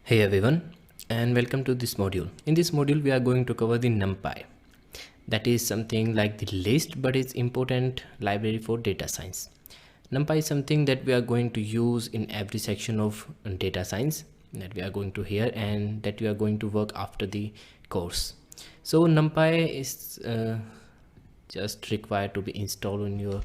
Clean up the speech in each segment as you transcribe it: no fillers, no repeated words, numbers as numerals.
Hey everyone, and welcome to this module. In this module we are going to cover the Numpy. That is something like the list, but it's important library for data science. Numpy is something that we are going to use in every section of data science that we are going to hear and that we are going to work after the course. So Numpy is just required to be installed on your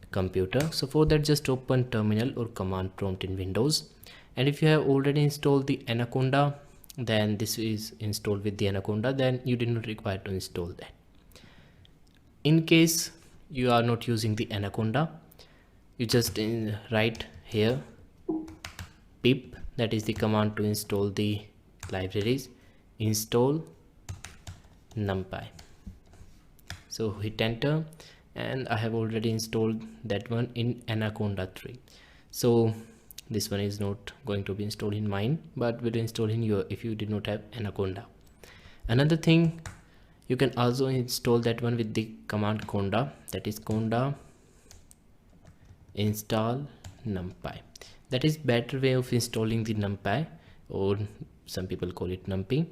computer. So for that, just open terminal or command prompt in Windows, and if you have already installed the Anaconda, then this is installed with the Anaconda, then you did not require to install that. In case you are not using the Anaconda, you just write here pip, that is the command to install the libraries, install Numpy. So hit enter, and I have already installed that one in Anaconda 3. So this one is not going to be installed in mine, but will install in your if you did not have Anaconda. Another thing, you can also install that one with the command conda, that is conda install numpy. That is better way of installing the numpy, or some people call it numpy,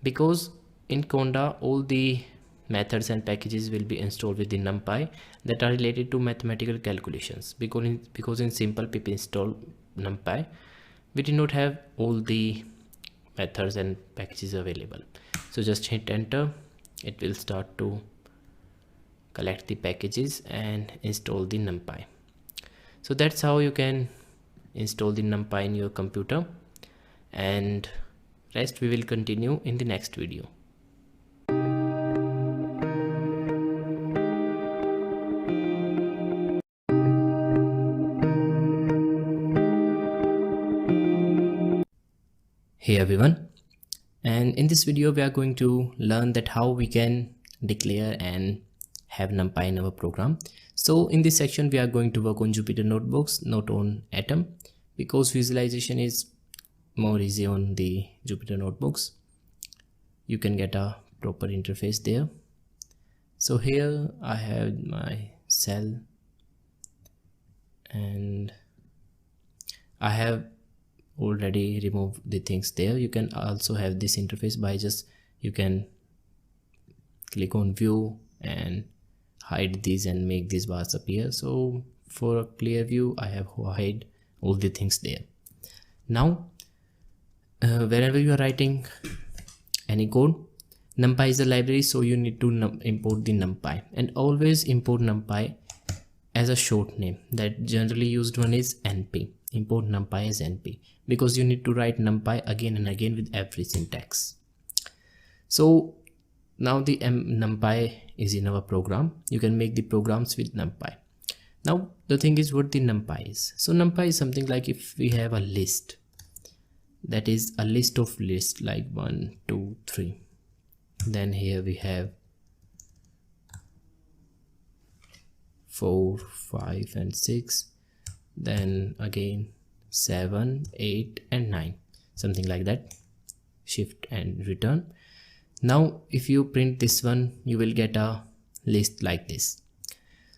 because in conda all the methods and packages will be installed with the numpy that are related to mathematical calculations, because in simple pip install numpy we did not have all the methods and packages available. So just hit enter, it will start to collect the packages and install the numpy. So that's how you can install the numpy in your computer, and rest we will continue in the next video. Hey everyone, and in this video we are going to learn that how we can declare and have numpy in our program. So in this section we are going to work on Jupyter notebooks, not on Atom, because visualization is more easy on the Jupyter notebooks. You can get a proper interface there. So here I have my cell, and I have already removed the things there. You can also have this interface by just you can click on view and hide these and make these bars appear. So for a clear view I have hide all the things there. Now whenever you are writing any code, numpy is the library, so you need to import the numpy, and always import numpy as a short name. That generally used one is np. Import numpy as np, because you need to write numpy again and again with every syntax. So now the numpy is in our program. You can make the programs with numpy. Now the thing is what the numpy is. So numpy is something like if we have a list, that is a list of lists like 1 2 3, then here we have 4 5 and 6, then again 7 8 and 9, something like that. Shift and return. Now if you print this one, you will get a list like this.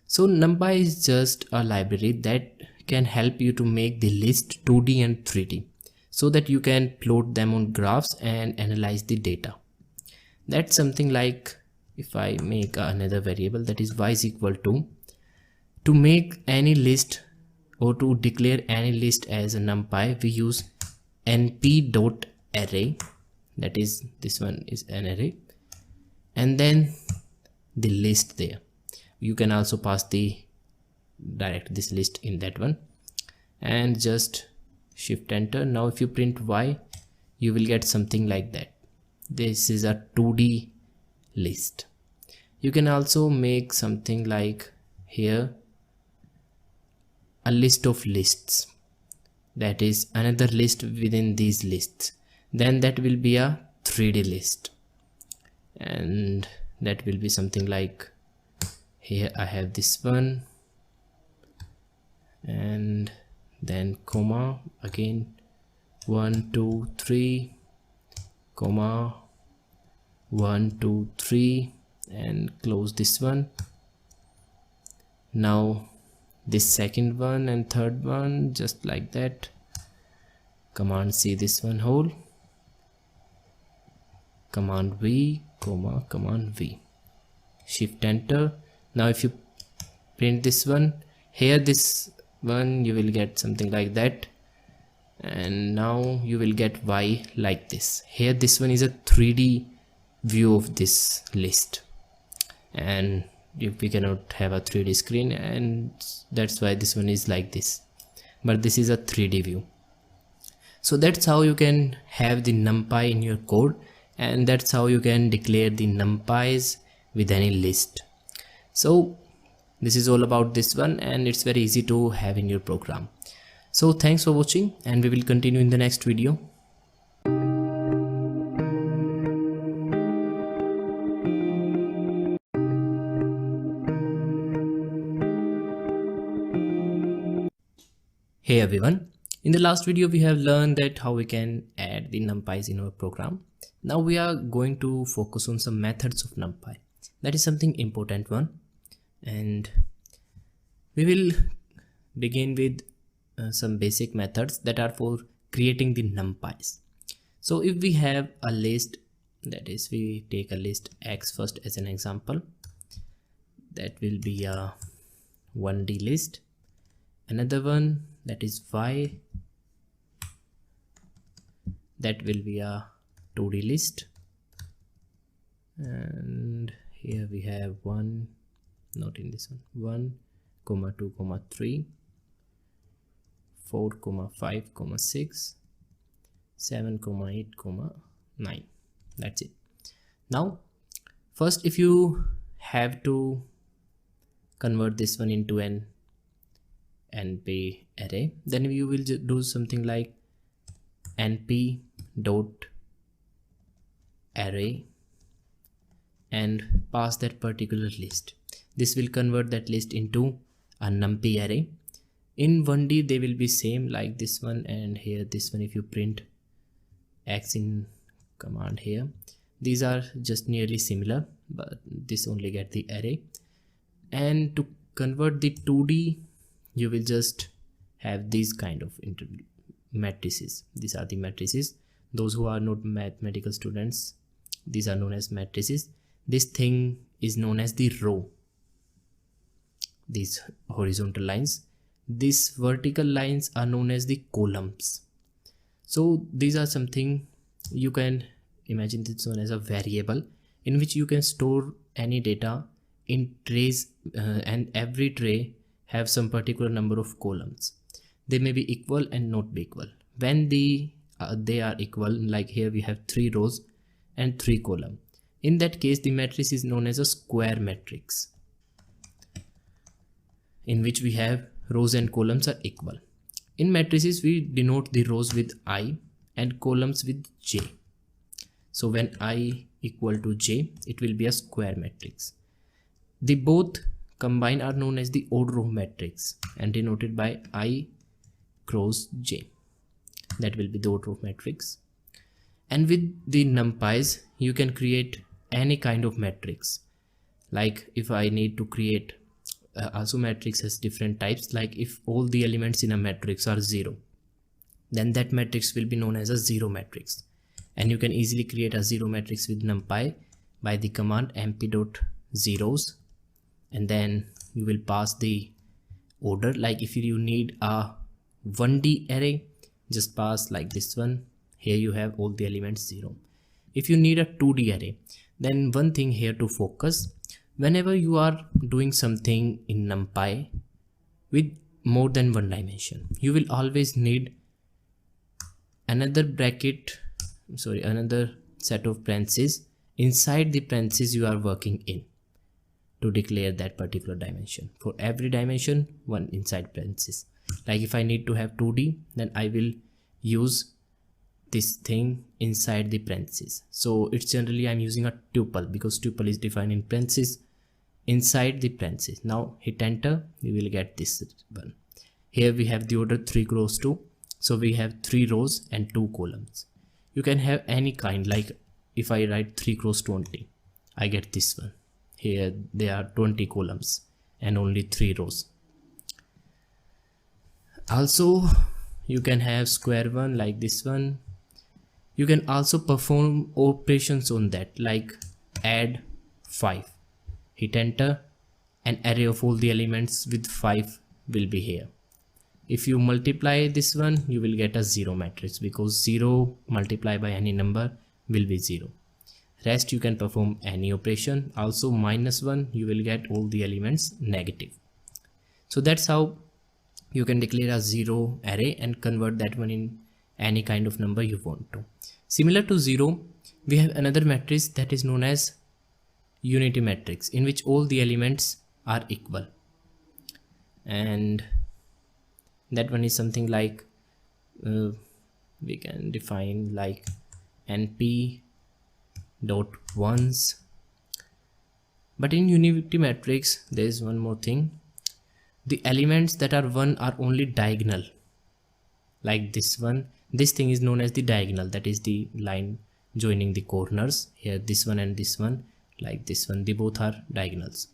So numpy is just a library that can help you to make the list 2D and 3D, so that you can plot them on graphs and analyze the data. That's something like if I make another variable, that is y is equal to make any list or to declare any list as a numpy, we use np.array, that is this one is an array, and then the list there. You can also pass the direct this list in that one, and just shift enter. Now if you print y, you will get something like that. This is a 2D list. You can also make something like here a list of lists, that is another list within these lists, then that will be a 3D list, and that will be something like here I have this one, and then comma again 1 2 3 comma 1 2 3 and close this one. Now this second one and third one just like that. Command C this one whole, command V, comma, command V, shift enter. Now if you print this one here, this one you will get something like that, and now you will get Y like this. Here this one is a 3D view of this list, and we cannot have a 3D screen, and that's why this one is like this, but this is a 3D view. So that's how you can have the numpy in your code, and that's how you can declare the numpys with any list. So this is all about this one, and it's very easy to have in your program. So thanks for watching, and we will continue in the next video. Hey everyone, in the last video we have learned that how we can add the numpys in our program. Now we are going to focus on some methods of numpy. That is something important one, and we will begin with some basic methods that are for creating the numpys. So if we have a list, that is, we take a list X first as an example, that will be a 1D list. Another one, that is Y, that will be a 2D list. And here we have one, not in this one, 1, 2, 3, 4, 5, 6, 7, 8, 9. That's it. Now first, if you have to convert this one into an NP array, then you will do something like np dot array and pass that particular list. This will convert that list into a numpy array. In 1D they will be same like this one, and here this one, if you print X in command here, these are just nearly similar, but this only get the array. And to convert the 2D, you will just have these kind of matrices. These are the matrices. Those who are not mathematical students, these are known as matrices. This thing is known as the row. These horizontal lines, these vertical lines are known as the columns. So these are something you can imagine this one as a variable in which you can store any data in trays, and every tray have some particular number of columns. They may be equal and not be equal. When they are equal, like here we have 3 rows and 3 columns. In that case, the matrix is known as a square matrix, in which we have rows and columns are equal. In matrices, we denote the rows with I and columns with J. So when I equal to J, it will be a square matrix. The both combined are known as the odd row matrix and denoted by I cross J. That will be the odd row matrix. And with the numpys, you can create any kind of matrix. Like if I need to create also matrix has different types. Like if all the elements in a matrix are 0, then that matrix will be known as a 0 matrix. And you can easily create a 0 matrix with numpy by the command mp.zeros, and then you will pass the order. Like if you need a 1D array, just pass like this one. Here you have all the elements 0. If you need a 2D array, then one thing here to focus: whenever you are doing something in numpy with more than one dimension, you will always need another set of parentheses inside the parentheses you are working in to declare that particular dimension. For every dimension, one inside parenthesis. Like if I need to have 2D, then I will use this thing inside the parentheses. So it's generally I'm using a tuple because tuple is defined in parentheses inside the parentheses. Now hit enter, you will get this one. Here we have the order 3 rows 2. So we have 3 rows and 2 columns. You can have any kind, like if I write 3 rows 20, I get this one. Here there are 20 columns and only 3 rows. Also you can have square one like this one, You can also perform operations on that, like add 5, hit enter, an array of all the elements with 5 will be here. If you multiply this one, you will get a 0 matrix, because 0 multiplied by any number will be 0. Rest you can perform any operation. Also -1, you will get all the elements negative. So that's how you can declare a 0 array and convert that one in any kind of number you want to. Similar to 0, we have another matrix that is known as unity matrix, in which all the elements are equal. And that one is something like we can define like np dot ones. But in unity matrix there is one more thing. The elements that are 1 are only diagonal, like this one. This thing is known as the diagonal, that is the line joining the corners. Here this one and this one, like this one, they both are diagonals.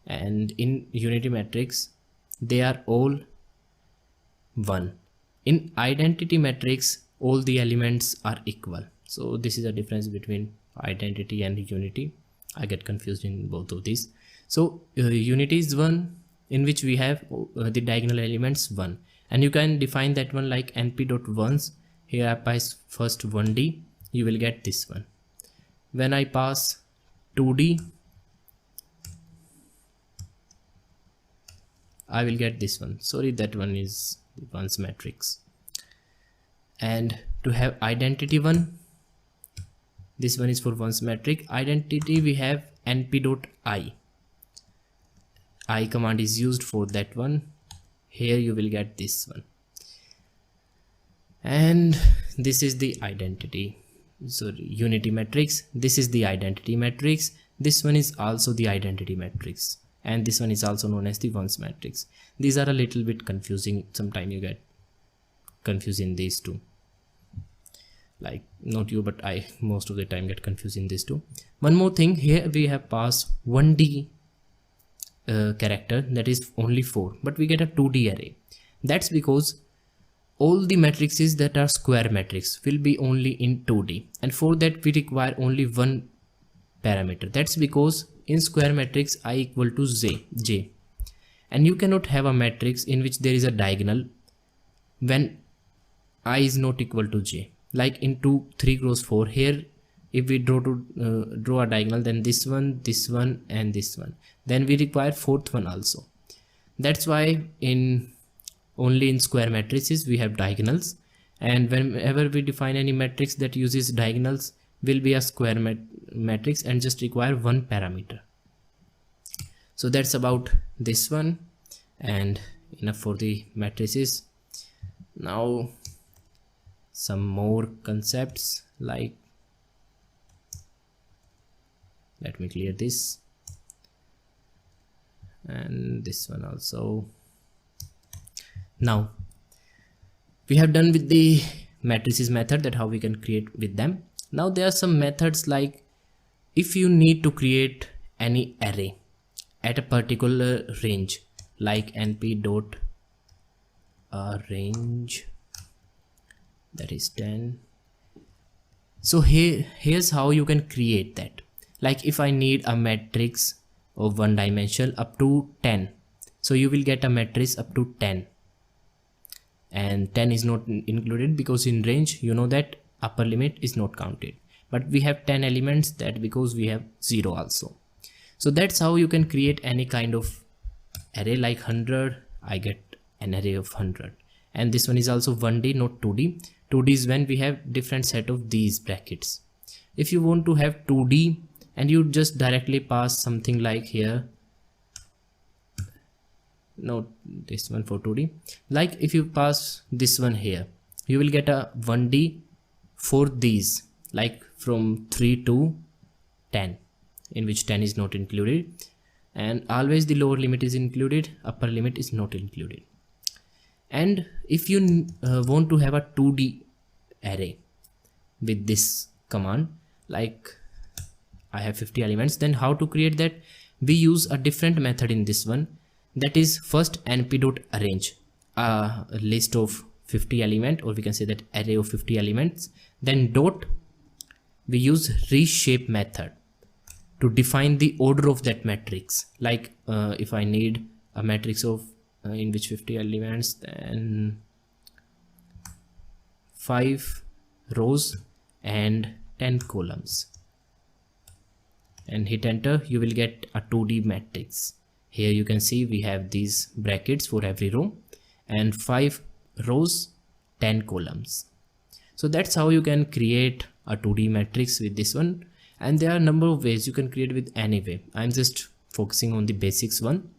And in unity matrix they are all 1. In identity matrix all the elements are equal. So this is a difference between identity and unity. I get confused in both of these. So unity is 1, in which we have the diagonal elements 1, and you can define that one like np.ones. Here I pass first 1d, you will get this one. When I pass 2d, I will get this one. Sorry, that one is the ones matrix. And to have identity 1, this one is for ones matrix. Identity we have np.I. I command is used for that one. Here you will get this one. And this is the identity, sorry, unity matrix. This is the identity matrix. This one is also the identity matrix, and this one is also known as the ones matrix. These are a little bit confusing. Sometimes you get confused in these two. Like not you, but I most of the time get confused in these two. One more thing, here we have passed 1d character, that is only 4, but we get a 2d array. That's because all the matrices that are square matrix will be only in 2d, and for that we require only one parameter. That's because in square matrix I equal to j, and you cannot have a matrix in which there is a diagonal when I is not equal to j. Like in 2, 3 cross 4, here if we draw a diagonal, then this one and this one, then we require fourth one also. That's why only in square matrices we have diagonals, and whenever we define any matrix that uses diagonals will be a square matrix and just require one parameter. So that's about this one, and enough for the matrices. Now some more concepts, like, let me clear this and this one also. Now we have done with the matrices method, that how we can create with them. Now there are some methods, like if you need to create any array at a particular range, like np.range, that is 10. So here's how you can create that. Like if I need a matrix of one dimension up to 10, so you will get a matrix up to 10, and 10 is not included because in range you know that upper limit is not counted, but we have 10 elements, that because we have 0 also. So that's how you can create any kind of array. Like 100, I get an array of 100, and this one is also 1d, not 2d. 2d is when we have different set of these brackets. If you want to have 2d, and you just directly pass something like here, no, this one for 2d, like if you pass this one here, you will get a 1d for these, like from 3 to 10, in which 10 is not included, and always the lower limit is included, upper limit is not included. And if you want to have a 2d array with this command, like I have 50 elements, then how to create that? We use a different method in this one, that is first np.arrange a list of 50 element, or we can say that array of 50 elements. Then dot, we use reshape method to define the order of that matrix. Like if I need a matrix of in which 50 elements, then 5 rows and 10 columns, and hit enter, you will get a 2D matrix. Here you can see we have these brackets for every row and 5 rows, 10 columns. So that's how you can create a 2D matrix with this one. And there are a number of ways you can create with any way. I'm just focusing on the basics one,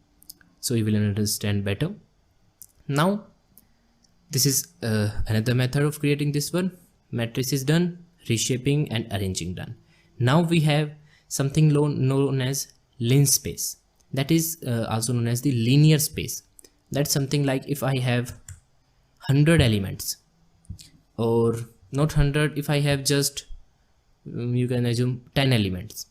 so you will understand better. Now this is another method of creating this one. Matrix is done, reshaping and arranging done. Now we have something known as linspace, that is also known as the linear space. That's something like if I have 100 elements, or not 100, if I have just you can assume 10 elements,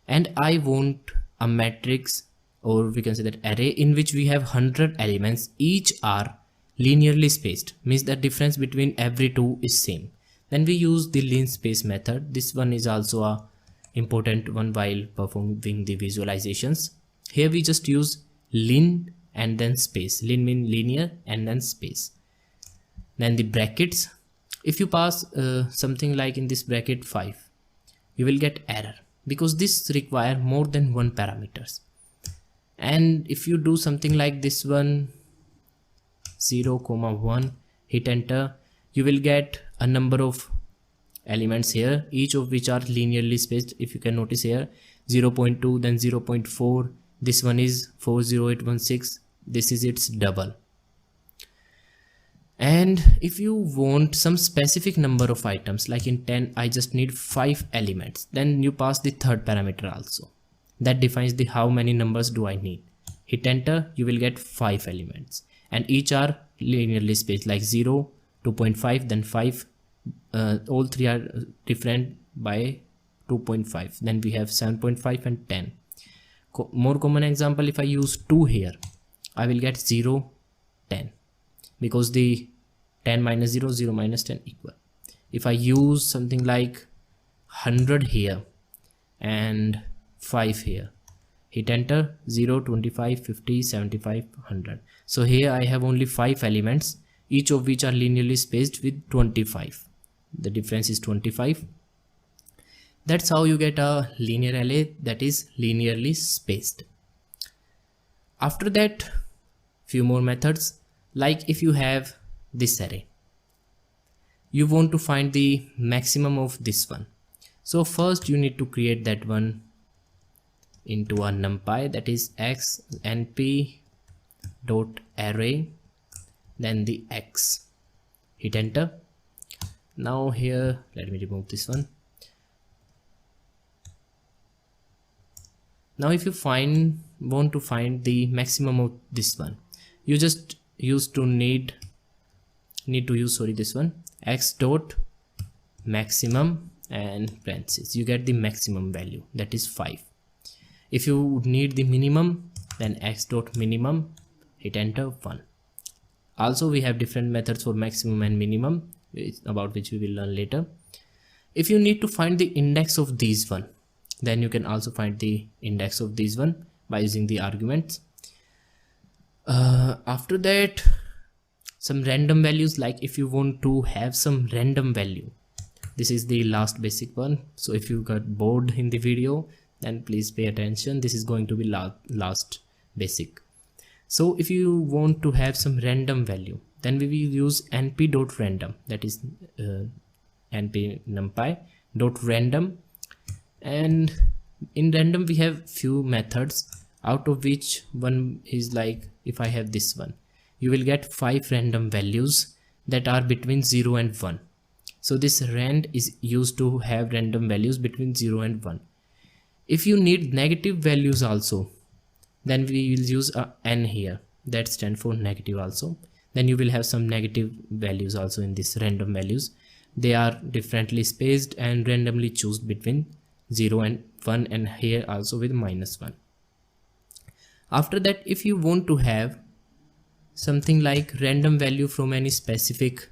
and I want a matrix, or we can say that array, in which we have 100 elements, each are linearly spaced, means the difference between every two is same. Then we use the linspace method. This one is also a important one while performing the visualizations. Here we just use lin and then space. Lin means linear and then space. Then the brackets, if you pass something like in this bracket 5, you will get error because this require more than one parameters. And if you do something like this one 0, 1, hit enter, you will get a number of elements here, each of which are linearly spaced. If you can notice here 0.2, then 0.4, this one is 40816, this is its double. And if you want some specific number of items, like in 10 I just need 5 elements, then you pass the third parameter also, that defines the how many numbers do I need. Hit enter, you will get 5 elements, and each are linearly spaced, like 0, 2.5, then 5, all three are different by 2.5. Then we have 7.5 and 10. More common example, if I use 2 here, I will get 0, 10, because the 10 minus 0, 0 minus 10 equal. If I use something like 100 here and 5 here, hit enter, 0, 25, 50, 75, 100. So here I have only 5 elements, each of which are linearly spaced with 25. The difference is 25. That's how you get a linear array that is linearly spaced. After that, few more methods. Like if you have this array, you want to find the maximum of this one. So first you need to create that one into a numpy, that is x np dot array, then the x. Hit enter. Now here, let me remove this one. Now if you want to find the maximum of this one, you just need to use this one, x dot maximum and parentheses, you get the maximum value, that is 5. If you need the minimum, then x dot minimum, hit enter, 1. Also we have different methods for maximum and minimum, about which we will learn later. If you need to find the index of these one, then you can also find the index of these one by using the arguments. After that, some random values, like if you want to have some random value, this is the last basic one. So if you got bored in the video, then please pay attention, this is going to be last basic. So if you want to have some random value, then we will use np.random, that is np numpy dot random. And in random we have few methods, out of which one is like, if I have this one, you will get 5 random values that are between 0 and 1. So this rand is used to have random values between 0 and 1. If you need negative values also, then we will use a n here, that stands for negative also. Then you will have some negative values also in this random values. They are differently spaced and randomly chosen between 0 and 1, and here also with -1. After that, if you want to have something like random value from any specific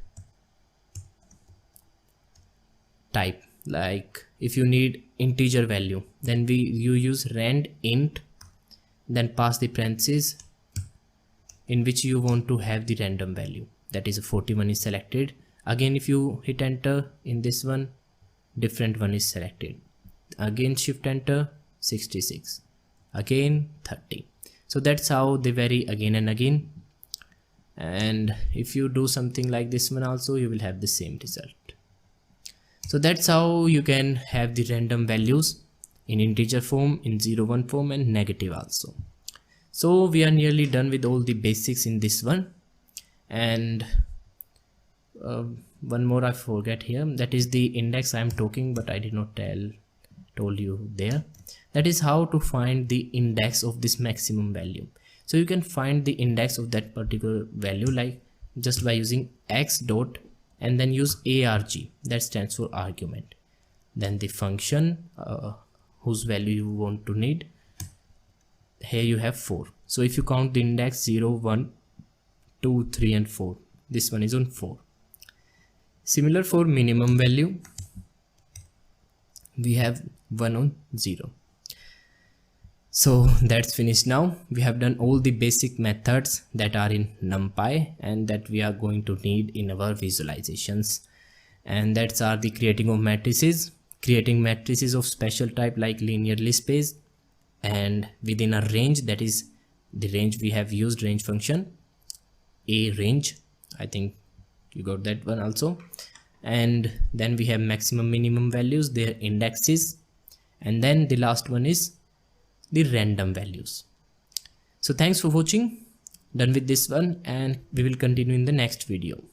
type. Like if you need integer value, then you use rand int, then pass the parentheses in which you want to have the random value. That is 41 is selected. Again, if you hit enter in this one, different one is selected. Again shift enter, 66, again 30. So that's how they vary again and again. And if you do something like this one also, you will have the same result. So that's how you can have the random values in integer form, in 0 1 form, and negative also. So we are nearly done with all the basics in this one. And one more I forget here, that is the index I am talking, but I did not told you there. That is how to find the index of this maximum value. So you can find the index of that particular value like just by using x dot and then use arg, that stands for argument, then the function whose value you want to need. Here you have 4. So if you count the index 0 1 2 3 and 4, this one is on 4. Similar for minimum value, we have 1 on 0. So that's finished. Now we have done all the basic methods that are in Numpy and that we are going to need in our visualizations, and that's are the creating of matrices, creating matrices of special type like linearly spaced and within a range, that is the range we have used range function, a range, I think you got that one also. And then we have maximum minimum values, their indexes, and then the last one is the random values. So thanks for watching, done with this one, and we will continue in the next video.